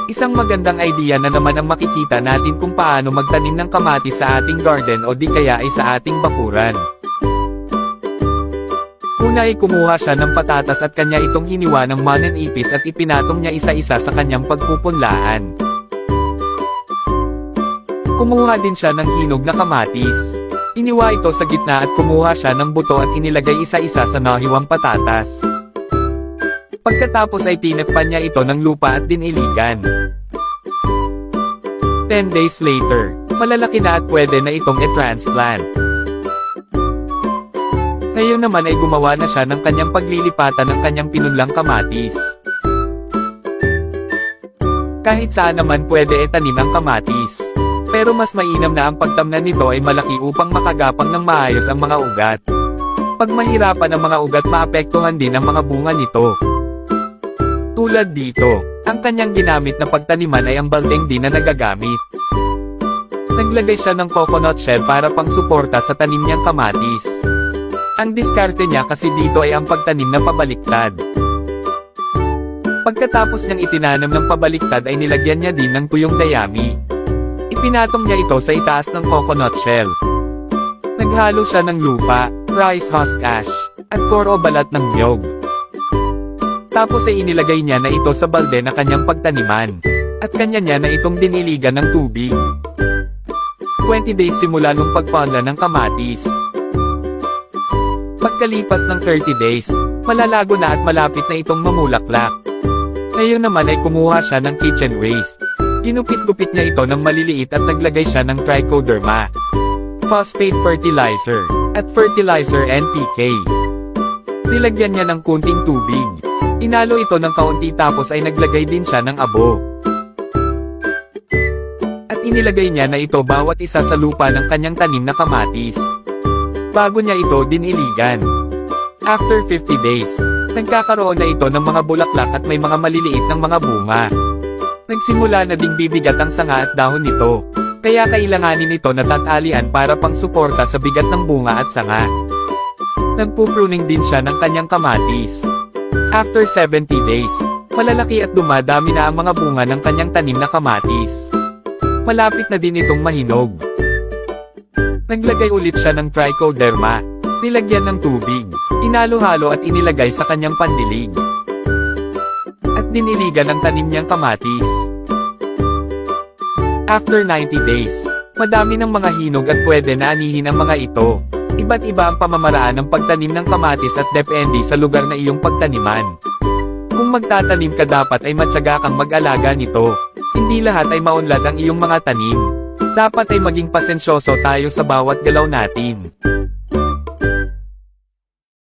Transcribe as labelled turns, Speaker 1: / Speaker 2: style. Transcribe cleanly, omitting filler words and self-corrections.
Speaker 1: Isang magandang idea na naman ang makikita natin kung paano magtanim ng kamatis sa ating garden o di kaya ay sa ating bakuran. Una ay kumuha siya ng patatas at kanya itong hiniwa ng mananipis at ipinatong niya isa-isa sa kanyang pagpupunlaan. Kumuha din siya ng hinog na kamatis. Iniwa ito sa gitna at kumuha siya ng buto at inilagay isa-isa sa nahiwang patatas. Pagkatapos ay tinakpan niya ito ng lupa at diniligan. 10 days later, malalaki na at pwede na itong i-transplant. Ngayon naman ay gumawa na siya ng kanyang paglilipatan ng kanyang pinunlang kamatis. Kahit saan naman pwede itanim ang kamatis. Pero mas mainam na ang pagtamnan nito ay malaki upang makagapang ng maayos ang mga ugat. Pag mahirapan ang mga ugat, maapektuhan din ang mga bunga nito. Tulad dito, ang kanyang ginamit na pagtaniman ay ang baldeng din na nagagamit. Naglagay siya ng coconut shell para pang suporta sa tanim niyang kamatis. Ang diskarte niya kasi dito ay ang pagtanim na pabaliktad. Pagkatapos niyang itinanam ng pabaliktad ay nilagyan niya din ng tuyong dayami. Ipinatong niya ito sa itaas ng coconut shell. Naghalo siya ng lupa, rice husk ash, at core o balat ng niyog. Tapos ay inilagay niya na ito sa balde na kanyang pagtaniman. At kanya niya na itong diniligan ng tubig. 20 days simula nung pagpaunla ng kamatis. Pagkalipas ng 30 days, malalago na at malapit na itong mamulaklak. Ngayon naman ay kumuha siya ng kitchen waste. Ginupit-gupit niya ito ng maliliit at naglagay siya ng trichoderma, phosphate fertilizer, at fertilizer NPK. Nilagyan niya ng kunting tubig. Inalo ito ng kaunti tapos ay naglagay din siya ng abo. At inilagay niya na ito bawat isa sa lupa ng kanyang tanim na kamatis. Bago niya ito diniligan. After 50 days, nagkakaroon na ito ng mga bulaklak at may mga maliliit ng mga bunga. Nagsimula na ding bibigat ang sanga at dahon nito, kaya kailanganin ito na tatalian para pang suporta sa bigat ng bunga at sanga. Nagpupruning din siya ng kanyang kamatis. After 70 days, malalaki at dumadami na ang mga bunga ng kanyang tanim na kamatis. Malapit na din itong mahinog. Naglagay ulit siya ng trichoderma, nilagyan ng tubig, inalo-halo at inilagay sa kanyang pandilig. At diniligan ang tanim niyang kamatis. After 90 days, madami ng mga hinog at pwede na anihin ang mga ito. Iba't iba ang pamamaraan ng pagtanim ng kamatis at depende sa lugar na iyong pagtaniman. Kung magtatanim ka dapat ay matyaga kang mag-alaga nito. Hindi lahat ay maunlad ang iyong mga tanim. Dapat ay maging pasensyoso tayo sa bawat galaw natin.